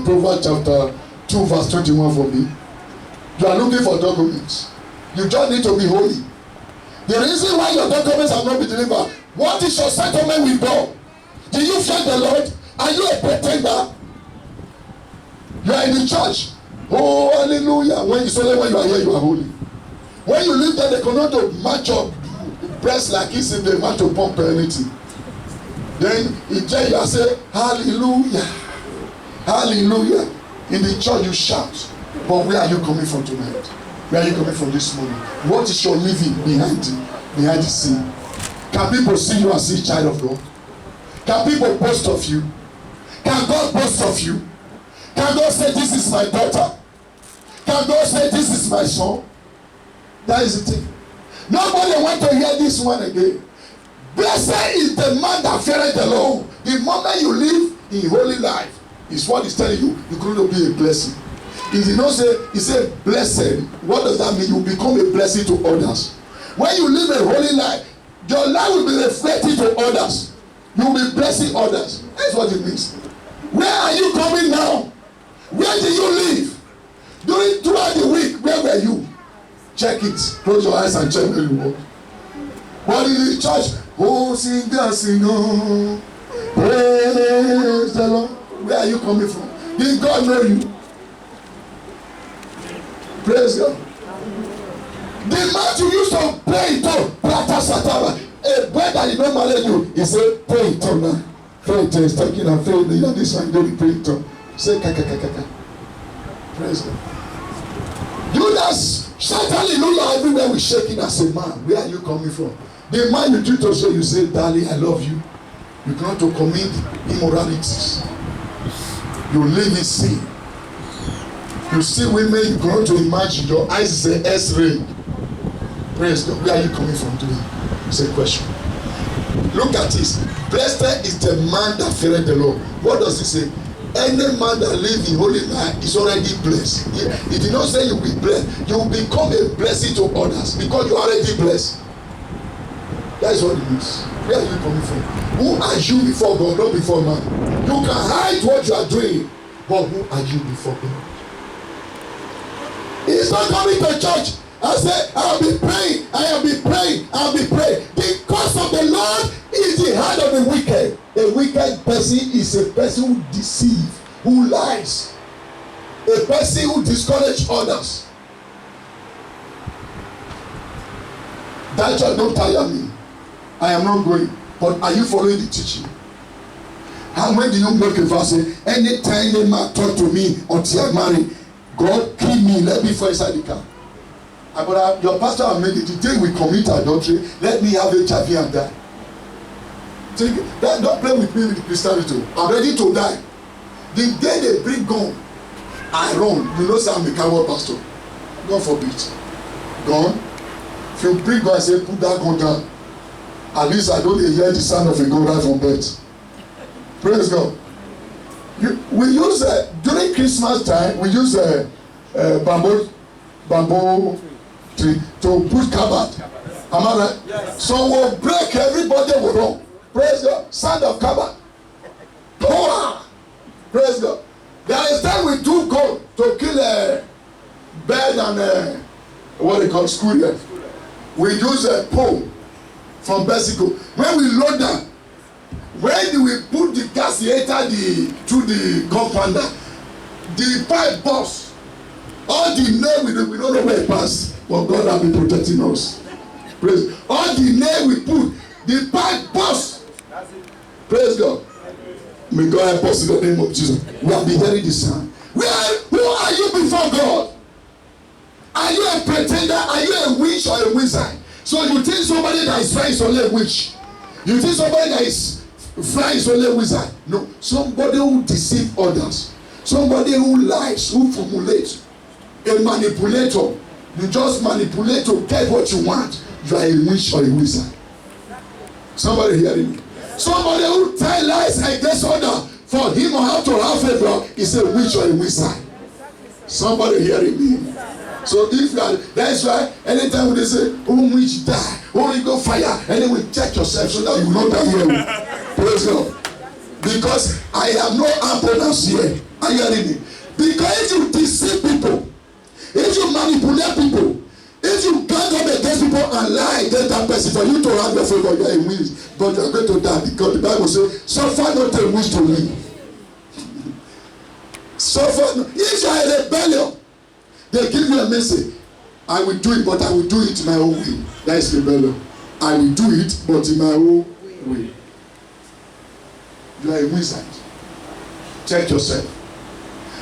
Proverbs chapter 2 verse 21 for me. You are looking for documents. You just need to be holy. The reason why your documents have not been delivered, what is your settlement with God? Do you fear the Lord? Are you a pretender? You are in the church. Oh, hallelujah. When you say when you are here, you are holy. When you live there, they cannot match up breast like this if they want to pump anything. Then in church you say, hallelujah. Hallelujah. In the church you shout. But where are you coming from tonight? Where are you coming from this morning? What is your living behind the scene? Can people see you and see child of God? Can people boast of you? Can God boast of you? Can God say this is my daughter? Can God say this is my son? That is the thing. Nobody want to hear this one again. Blessed is the man that feareth the Lord. The moment you live in holy life is what he's telling you. You're going to be a blessing. He did not say, he said blessed. What does that mean? You become a blessing to others. When you live a holy life, your life will be reflecting to others. You will be blessing others. That's what it means. Where are you coming now? Where do you live? Throughout the week, where were you? Check it. Close your eyes and check where you were. What is the church? Oh, sing, oh. Praise the Lord. Where are you coming from? Did God know you? Praise God. The man you used to pray to, Plata Satara, a boy that did not marry you, he said, pray to now. Pray to, he's talking and praying. You know this one, don't pray to. Say, kaka. Praise God. Judas, shout hallelujah everywhere we shaking as a man. Where are you coming from? The man you do to say, you say, darling, I love you. You come to commit immoralities. You live in sin. You see women, you go to imagine your eyes is an X-ray. Praise God. Where are you coming from today? It's a question. Look at this. Blessed is the man that feareth the Lord. What does it say? Any man that lives in holy life is already blessed. It did not say you will be blessed. You will become a blessing to others because you are already blessed. That is what it means. Where are you coming from? Who are you before God, not before man? You can hide what you are doing, but who are you before God? He is not coming to church and say, I'll be praying, I'll be praying. The curse of the Lord is the hand of the wicked. A wicked person is a person who deceives, who lies, a person who discourages others. That church don't tire me. I am not going. But are you following the teaching? How when do you make a verse say, anytime a man talk to me until I'm married, God kill me, let me fall inside the car. But your pastor has made it. The day we commit adultery, let me have HIV and die. Don't play with me with Christianity. I'm ready to die. The day they bring gun, I run. You know, say I'm a coward pastor. God forbid. Gun. If you bring gun, I say put that gun down. At least I don't hear the sound of a gun right from bed. Praise God. We use during Christmas time. We use bamboo tree to put cupboard. Am I right? Yes. So we'll break, everybody will run. Praise God. Sound of cupboard. Power. Praise God. There is time we do go to kill a bird and what they call squirrel. We use a pole from Mexico. When we load them, when we put the gas enter to the compounder, the pipe burst. All the nail we don't know where it pass, but God has been protecting us. Praise. All the nail we put, the pipe burst. Praise God. May God help us in the name of Jesus. We have been hearing the sound. Who are you before God? Are you a pretender? Are you a witch or a wizard? So you think somebody that is flying is only a witch? You think somebody that is flying is only a wizard? No. Somebody who deceives others. Somebody who lies, who formulates. A manipulator. You just manipulate to get what you want. You are a witch or a wizard. Somebody hearing me? Somebody who tells lies against others for him or her to have favor is a witch or a wizard. Somebody hearing me? So if you are, that's why anytime they say, oh, witch die, oh, you go fire, and then we check yourself so that you will not die here. Praise God. Because I have no ambulance here. Are you hearing me? Because if you deceive people, if you manipulate people, if you gang up against people and lie against that person for you to have your favor, you are a witch. But you are going to die because the Bible says, suffer not a witch to live. Suffer. If you are a rebellion, they give you a message. I will do it, but I will do it my own way. That is rebellion. I will do it, but in my own way. You are a wizard. Check yourself.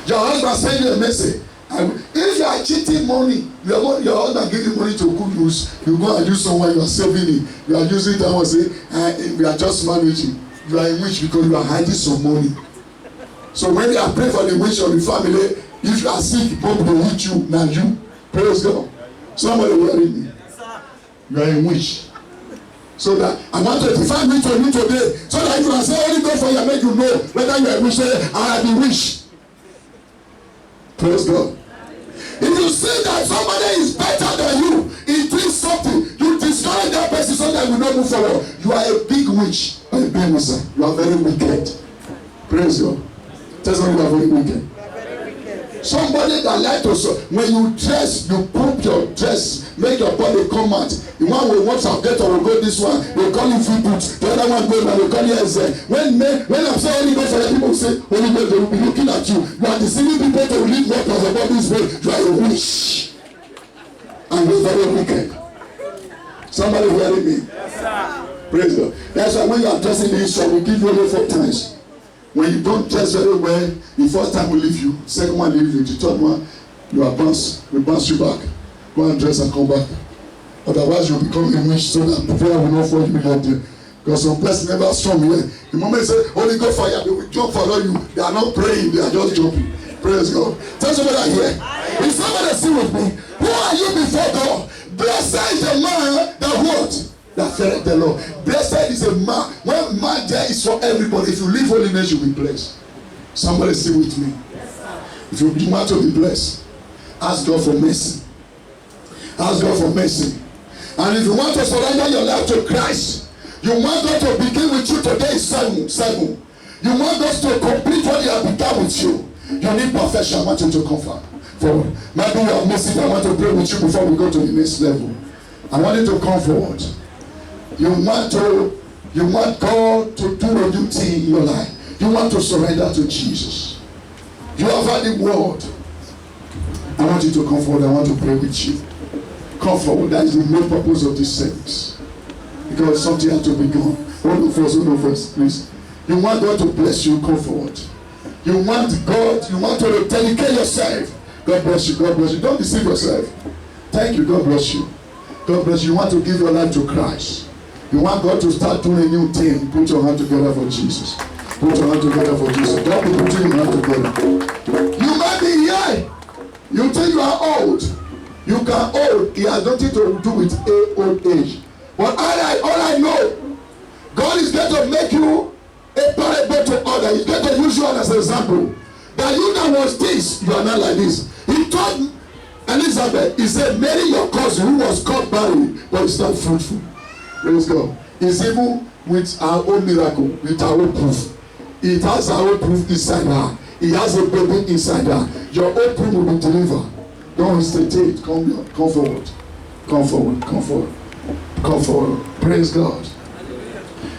Your husband send you a message. If you are cheating money, your husband give you money to cook use, you go and use someone, you are saving it. You are using that one, say, we are just managing. You are a witch because you are hiding some money. So when you are praying for the witch of the family, if you are sick, God will hit you. Now you, praise God. Somebody will hear me. You are a witch. So that I want to define me to you today, so that you can say, only God for you, make you know whether you are a witch. Say, I am a witch. Praise God. If you see that somebody is better than you in doing something, you discourage that person so that you don't move forward. You are a big witch or a big wizard. You are very wicked. Praise God. Tell someone you are very wicked. Somebody that like to, when you dress, you pump your dress, make your body come out. The one will watch our get or will go this one, they call you free boots. The other one go and they call you as when I'm saying Holy Ghost, the people say Holy Ghost, they will be looking at you. You are deceiving people to live what was about this way. You are a witch. And you're very wicked. Somebody hearing me? Yes, sir. Praise God. That's why when you are dressing this shop, we give you only 4 times. When you don't dress very well, the first time we leave you, second one leave you, the third one, you are bounce, we bounce you back. Go and dress and come back. Otherwise, you'll become a witch so that people will not follow you out there. Because some person never strong here. The moment they say, Holy God fire, they will jump follow you. They are not praying, they are just jumping. Praise God. Tell somebody here. If somebody still with me, who are you before God? Blessed is the man that what? That feareth the Lord. Blessed is a man. When man there is for everybody. If you live holiness, you'll be blessed. Somebody still with me. If you want to be blessed, ask God for mercy. Ask God for mercy. And if you want to surrender your life to Christ, you want God to begin with you today, 7. You want God to complete what He has begun with you. You need perfection. I want you to come forward. Maybe you are missing. I want to pray with you before we go to the next level. I want you to come forward. You want God to do a new thing in your life. You want to surrender to Jesus. You have heard the word. I want you to come forward. I want to pray with you. Come forward. That is the main purpose of this service. Because something has to be done. Hold on first, please. You want God to bless you, come forward. You want God, you want to dedicate yourself. God bless you, God bless you. Don't deceive yourself. Thank you, God bless you. God bless you. You want to give your life to Christ. You want God to start doing a new thing. Put your hand together for Jesus. Put your hand together for Jesus. Don't be putting your hand together. You might be here. You think you are old. You can old. He has nothing to do with old age. But all I know, God is going to make you a parable to others. He's going to use you as an example. That you that was this, you are not like this. He told Elizabeth, he said, Mary, your cousin, who was called barren, but it's not fruitful. Praise God. It's even with our own miracle, with our own proof. It has our own proof inside her. It has a baby inside her. Your own proof will be delivered. Don't hesitate. Come forward. Come forward. Come forward. Come forward. Praise God.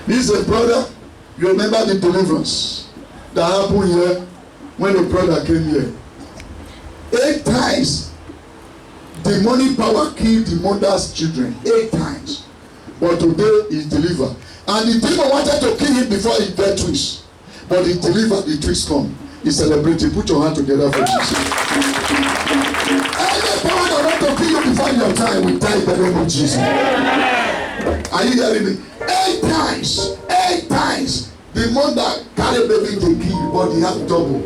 This is a brother. You remember the deliverance that happened here when the brother came here. 8 times demonic power killed the mother's children. 8 times. But today he's delivered. And the demon wanted to kill him before he get twins. But he delivered, the twins come. He celebrated. Put your hand together for Jesus. Any power that want to kill you before your time will die in the name of Jesus. Are you hearing me? 8 times. 8 times. The mother carried baby to kill, but he had double.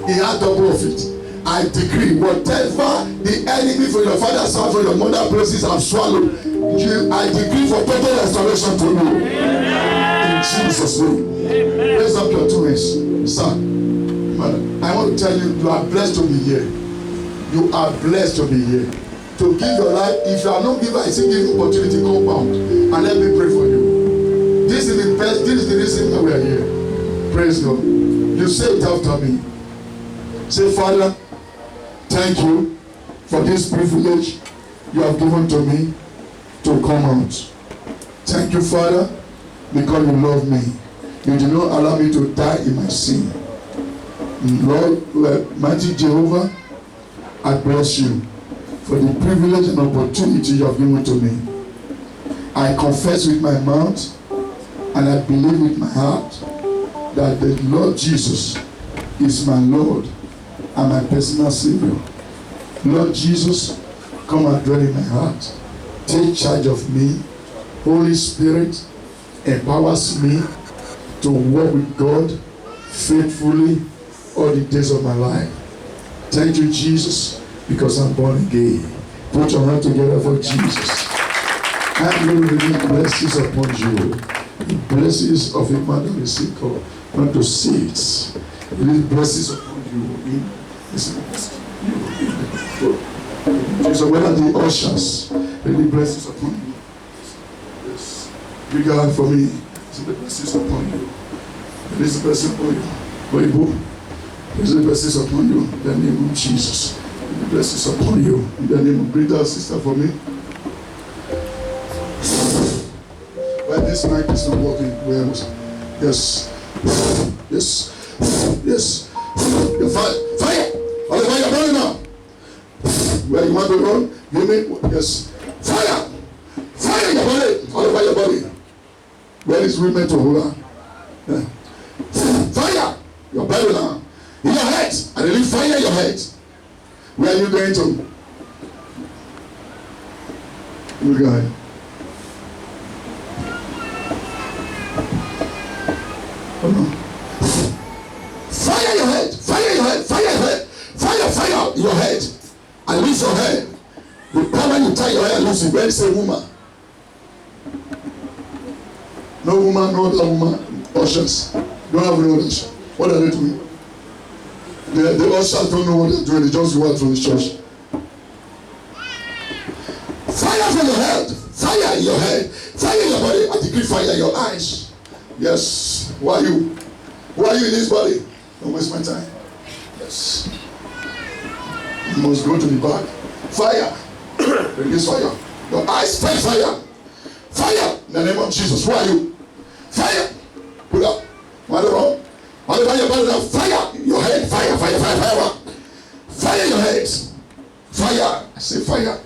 He had double of it. I decree, whatever the enemy for your father's house, for your mother's places have swallowed, I decree for total restoration to you. In Jesus' name. Raise up your 2 hands. Son, mother, I want to tell you, you are blessed to be here. You are blessed to be here. To give your life, if you are not given, I say give opportunity compound. And let me pray for you. This is the reason why we are here. Praise God. You say it after me. Say, Father, thank you for this privilege you have given to me to come out. Thank you, Father, because you love me. You did not allow me to die in my sin. Lord, mighty Jehovah, I bless you for the privilege and opportunity you have given to me. I confess with my mouth and I believe with my heart that the Lord Jesus is my Lord and my personal Savior. Lord Jesus, come and dwell in my heart. Take charge of me. Holy Spirit empowers me to walk with God faithfully all the days of my life. Thank you, Jesus, because I'm born again. Put your hand together for Jesus. And will release blessings upon you. The blessings of a man that is sick not to see it. Release blessings upon you. So whether the ushers, release blessings upon you. Yes. Big hand for me. Release the blessings upon you. Release the blessings upon you. Release the blessings upon you in the name of Jesus. Release the blessings upon you in the name of greater sister for me. When this mic is not working, where was it? Yes. The fire! All the fire burning now. Where you want to run? Give me, yes. Fire! Fire in your body! All over your body. Where is women to hold on? Yeah. Fire! Your belly now. In your head. I release fire in your head. Where are you going to? You go. Oh no. Fire your head. Fire your head. Fire your head. Fire your head. And lose your head. The power you tie your hair loose, you very say woman. No woman, no other woman. Ushers. Don't have no ushers. What are they doing? The ushers don't know what they're doing. They just go out from the church. Fire from your head. Fire in your head. Fire in your body. I decree fire in your eyes. Yes. Who are you? Who are you in this body? Don't waste my time. Yes. You must go to the back. Fire. Release fire. Your eyes, fire. Fire. In the name of Jesus. Who are you? Fire. Put up. Whatever your body now. Fire. Your head. Fire. Fire your head. Fire. I say fire.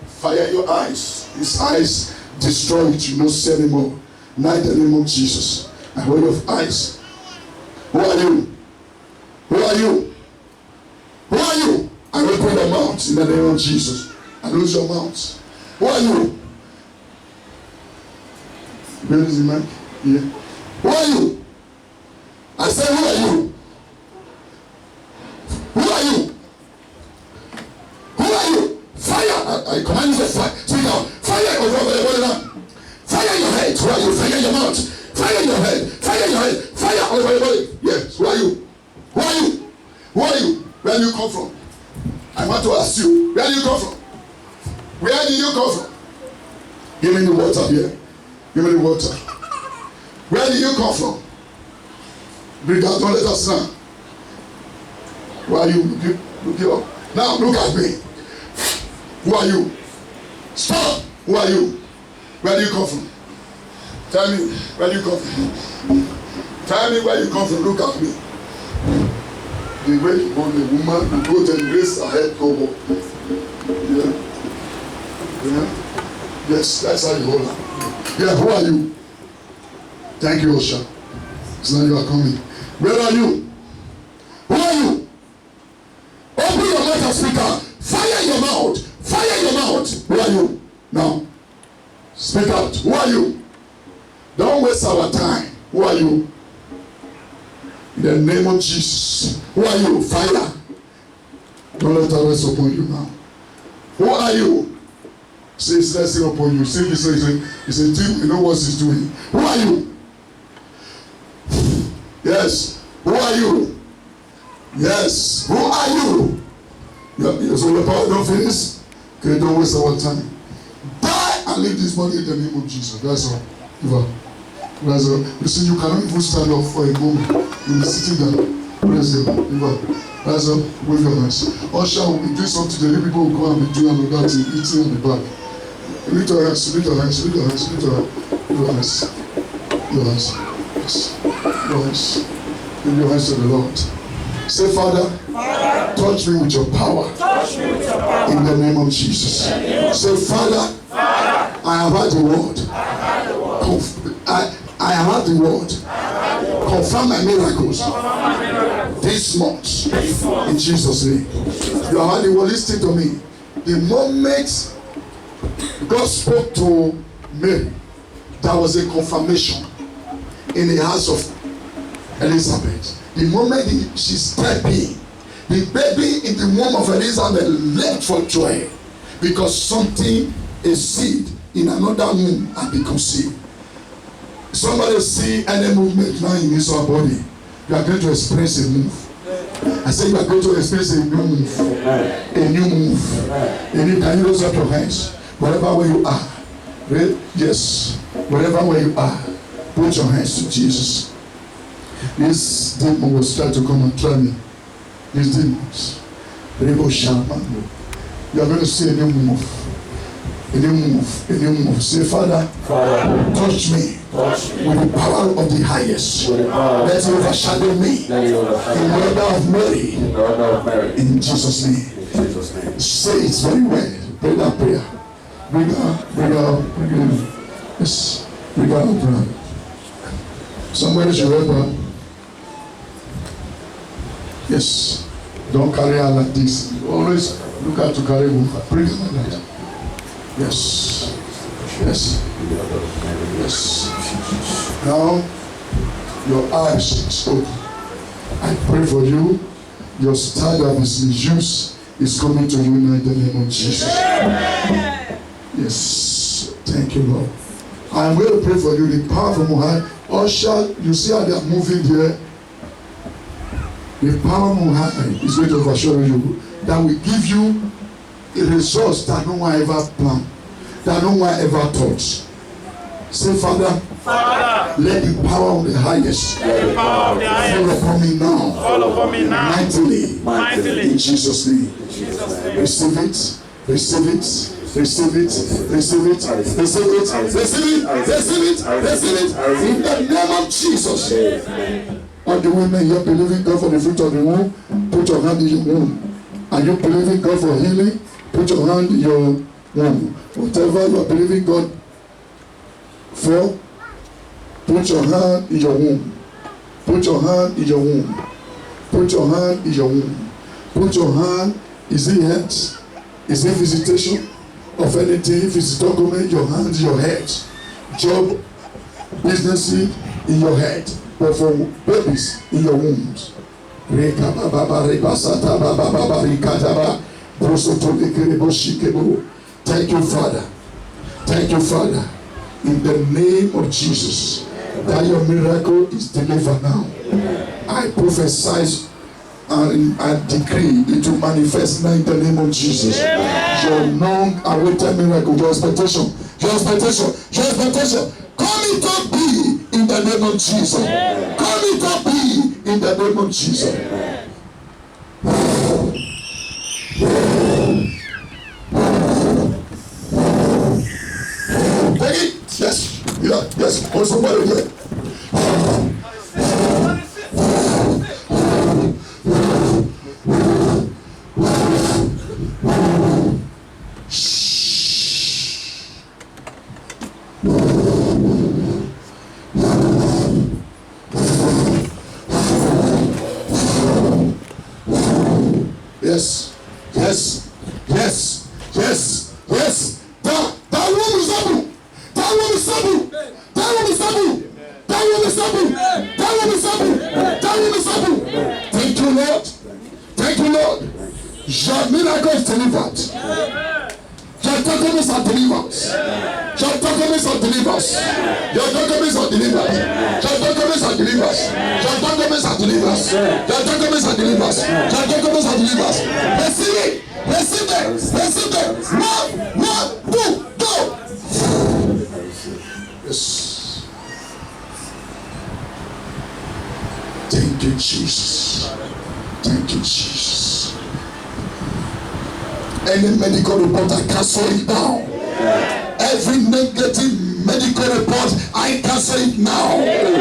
Fire your eyes. His eyes destroy it. You don't see anymore. Now in the name of Jesus. I hold your eyes. Who are you? Who are you? Who are you? I will put your mouth in the name of Jesus. I lose your mouth. Who are you? Where is the mic? Yeah. Who are you? I say, who are you? Who are you? Who are you? Fire! I command you to fire. Speak out. Fire over your body now. Fire your head. Who are you? Fire your mouth. Fire your head. Fire your head. Fire all over your body. Yes. Who are you? Who are you? Who are you? Where do you come from? I want to ask you. Where do you come from? Where did you come from? Give me the water here. Give me the water. Where did you come from? Bring out, don't let us now. Who are you? Look up. Now look at me. Who are you? Stop. Who are you? Where do you come from? Tell me where you come from. Tell me where you come from. Look at me. The way you hold the woman, you go and raise her head, go up. Yeah. Yes, that's how you hold her. Yeah, who are you? Thank you, Osha. So now you are coming. Where are you? Who are you? Open your mouth and speak out. Fire your mouth. Fire your mouth. Who are you? Now, speak out. Who are you? Don't waste our time. Who are you? In the name of Jesus. Who are you? Fire. Don't let her rest upon you now. Who are you? Say it's resting upon you. See, it's a team. You know what he's doing. Who are you? Yes. Who are you? Yes. Who are you? So the power don't finish. Okay, don't waste our time. Die and leave this body in the name of Jesus. That's all. That's all. You see, you cannot even stand up for a moment. You'll be sitting down. Praise God. Rise up, wave your hands. Usher will be doing something, the people will go and be doing another thing, eating on the back. Lift your hands, lift your hands, lift your hands, lift your hands, lift your hands. Your hands. Yes. Your hands. Give your hands to the Lord. Say, Father, touch me with your power. In the name of Jesus. Say, Father, I have heard the word. I have heard the word. Confirm my miracles this month. In Jesus' name. You have heard the word. Listen to me. The moment God spoke to Mary, there was a confirmation in the house of Elizabeth. The moment she stepped in, the baby in the womb of Elizabeth leapt for joy because something, a seed in another womb had been conceived. Somebody see any movement now in his body, you are going to experience a move. I say you are going to experience a new move. A new move. Can you raise up your hands? Wherever where you are. Right? Yes. Wherever where you are. Put your hands to Jesus. This demon was trying to come and try me. These demons. You are going to see a new move. A new move. A new move. Say, Father, touch me with the power of the highest. Let it overshadow me in the order of Mary. In Jesus' name. Say it very well. Pray that prayer. Bring out. Yes. Bring out. Somebody should help her. Yes. Don't carry her like this. Always look out to carry her. Bring her like that. Yes. Yes. Yes. Now, your eyes is open. I pray for you. Your star that is misused is coming to you now in the name of Jesus. Yes. Thank you, Lord. I am going to pray for you. The power from Ohio. Usher, you see how they are moving here? The power from Ohio is going to overshadow you. That will give you a resource that no one ever planned, that no one ever thought. Say, Father, let the power of the highest fall upon me now. Mightily. In Jesus' name. Receive it. Receive it. Receive it. Receive it. Receive it. Receive it. Receive it. Receive it. In the name of Jesus. All the women here believing God for the fruit of the womb, put your hand in your womb. Are you believing God for healing? Put your hand in your womb. Whatever you are believing God for, put your hand in your womb. Put your hand in your womb. Put your hand in your womb. Put your hand. Is it health? Is it visitation of anything? If it's document, your hand in your head. Job, business in your head. But for babies in your wombs. Thank you, Father. Thank you, Father. In the name of Jesus, that your miracle is delivered now. I prophesy and decree it will manifest now in the name of Jesus. Your long-awaited miracle, your expectation, come it to be in the name of Jesus. Come it to be in the name of Jesus. Take it. Yes. Yeah. Yes. Hold somebody here. Yes, yes, yes, yes, yes. That room is open. That room is open. That room is open. That room is open. That room is open. That room is open. Thank you, Lord. Thank you, Lord. Your miracle is delivered. Your documents are delivered. Your documents are delivered. Your documents are delivered. Your documents are delivered. Your documents are delivered. Your documents are delivered. Your documents are delivered. Receive it. Receive it. Receive it. One, two, go. Yes. Thank you, Jesus. Any medical report, I cancel it now. Every negative medical report, I cancel it now. In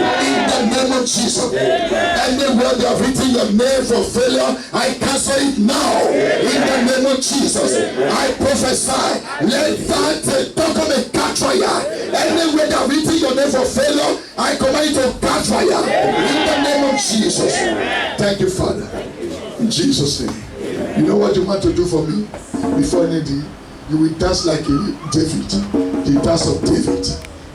the name of Jesus. Anywhere they have written your name for failure, I cancel it now. In the name of Jesus. I prophesy, let that document catch fire. Anywhere they have written your name for failure, I command it to catch fire. In the name of Jesus. Thank you, Father. In Jesus' name. You know what you want to do for me? Before anything, you will dance like David, the dance of David.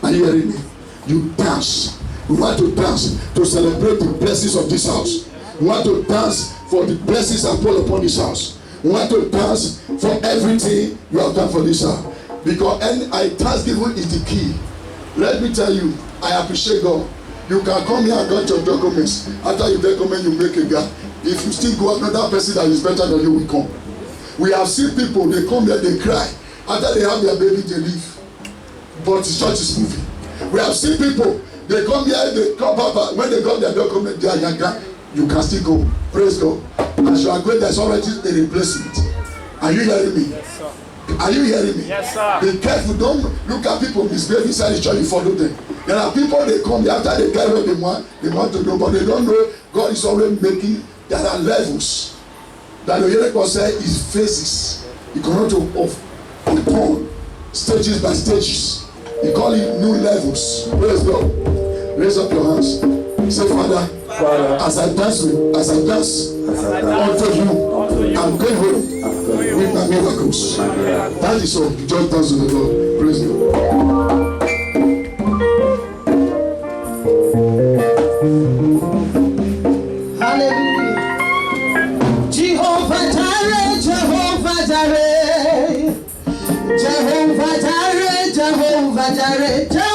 Are you hearing me? You dance. We want to dance to celebrate the blessings of this house. We want to dance for the blessings that fall upon this house. We want to dance for everything you have done for this house. Because thanksgiving is the key. Let me tell you, I appreciate God. You can come here and get your documents. After your document, you make a gap. If you still go, another person that is better than you will come. We have seen people, they come here, they cry. After they have their baby, they leave. But the church is moving. We have seen people, they come here, they come back. When they got their document, they are younger. You can still go. Praise God. As you are going, there's already a replacement. Are you hearing me? Yes, sir. Are you hearing me? Yes, sir. Be careful. Don't look at people misbehaving inside the church. You follow them. There are people, they come there after they get what they want to know, but they don't know God is always making. There are levels. That the Yereko said is phases. You cannot upon stages by stages. You call it new levels. Praise God. Raise up your hands. Say, Father, as I dance unto you, I'm going home with my miracles. That is all. Just dance to the Lord. Praise God. Hallelujah. Jehovah Jireh, Jehovah Jireh, Jehovah Jireh, Jehovah Jireh.